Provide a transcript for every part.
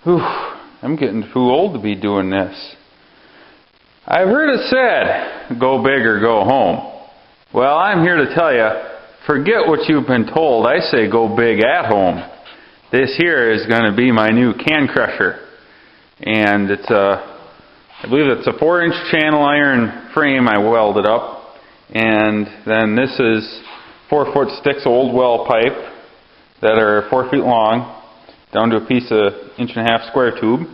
Whew, I'm getting too old to be doing this. I've heard it said, go big or go home. Well, I'm here to tell you, forget what you've been told. I say go big at home. This here is going to be my new can crusher. And it's I believe it's a 4-inch channel iron frame I welded up. And then this is 4-foot sticks of old well pipe that are 4 feet long down to a piece of 1.5-inch square tube.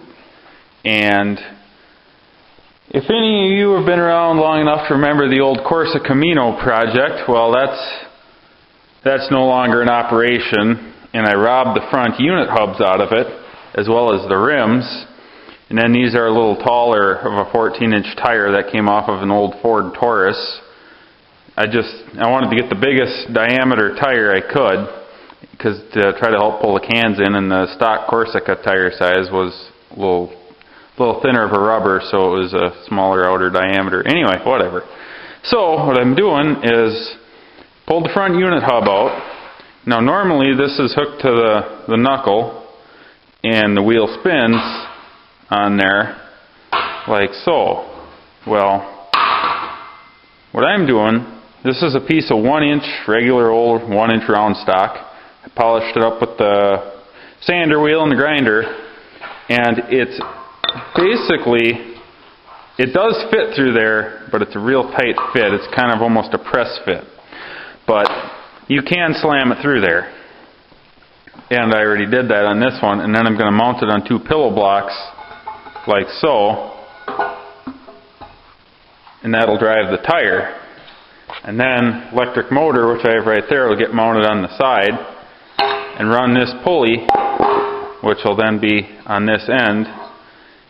And if any of you have been around long enough to remember the old Corsa Camino project, well, that's no longer in operation, and I robbed the front unit hubs out of it, as well as the rims. And then these are a little taller of a 14-inch tire that came off of an old Ford Taurus. I wanted to get the biggest diameter tire I could, because to try to help pull the cans in, and the stock Corsica tire size was a little thinner of a rubber, so it was a smaller outer diameter. Anyway, whatever. So what I'm doing is pull the front unit hub out. Now normally this is hooked to the knuckle, and the wheel spins on there like so. Well, what I'm doing, this is a piece of 1-inch regular old 1-inch round stock. I polished it up with the sander wheel and the grinder, and it's basically, it does fit through there, but it's a real tight fit. It's kind of almost a press fit. But you can slam it through there. And I already did that on this one, and then I'm going to mount it on 2 pillow blocks like so, and that'll drive the tire. And then electric motor, which I have right there, will get mounted on the side and run this pulley, which will then be on this end.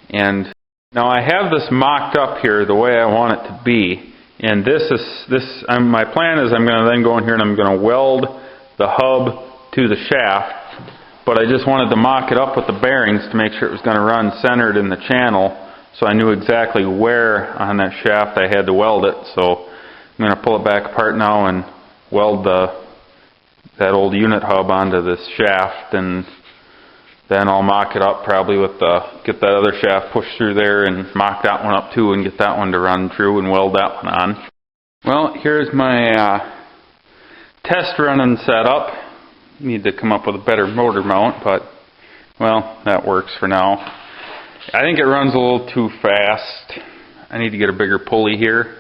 And now I have this mocked up here the way I want it to be. And my plan is I'm going to then go in here and I'm going to weld the hub to the shaft. But I just wanted to mock it up with the bearings to make sure it was going to run centered in the channel, so I knew exactly where on that shaft I had to weld it. So I'm going to pull it back apart now and weld that old unit hub onto this shaft, and then I'll mock it up probably get that other shaft pushed through there and mock that one up too, and get that one to run through and weld that one on. Well, here's my test running setup. Need to come up with a better motor mount, but well, that works for now. I think it runs a little too fast. I need to get a bigger pulley here,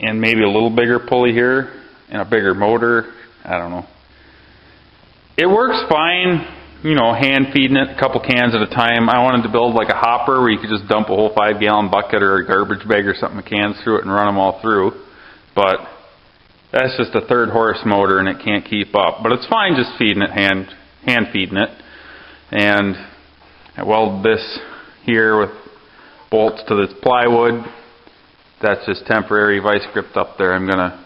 and maybe a little bigger pulley here, and a bigger motor. I don't know. It works fine, you know, hand feeding it a couple cans at a time. I wanted to build like a hopper where you could just dump a whole 5-gallon bucket or a garbage bag or something of cans through it and run them all through. But that's just a 3rd horse motor and it can't keep up. But it's fine just feeding it, hand feeding it. And I welded this here with bolts to this plywood. That's just temporary vice gripped up there. I'm going to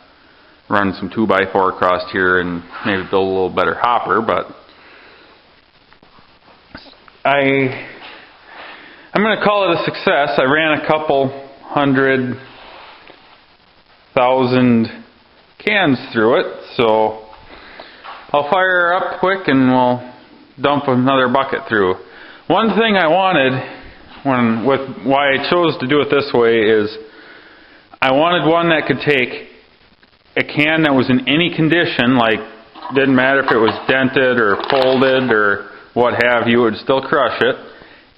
run some 2x4 across here and maybe build a little better hopper, but I'm going to call it a success. I ran a couple 100,000 cans through it, so I'll fire her up quick and we'll dump another bucket through. One thing I wanted, why I chose to do it this way, is I wanted one that could take a can that was in any condition, like didn't matter if it was dented or folded or what have you, it would still crush it.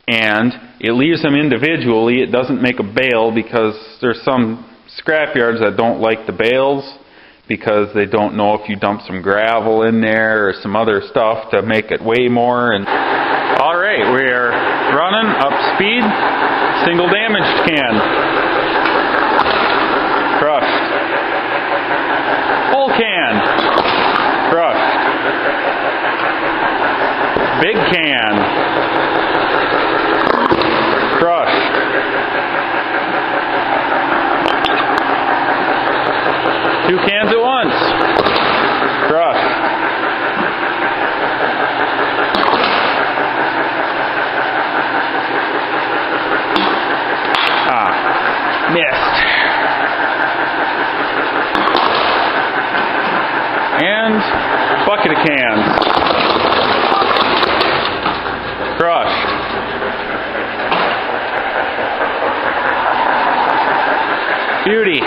And it leaves them individually. It doesn't make a bale, because there's some scrapyards that don't like the bales because they don't know if you dump some gravel in there or some other stuff to make it weigh more. And alright, we are running up speed. Single damaged can. Crushed. Whole can. Crushed. Big can. Crushed. Two cans at once. Crushed. Missed. And bucket of cans. Crushed. Beauty.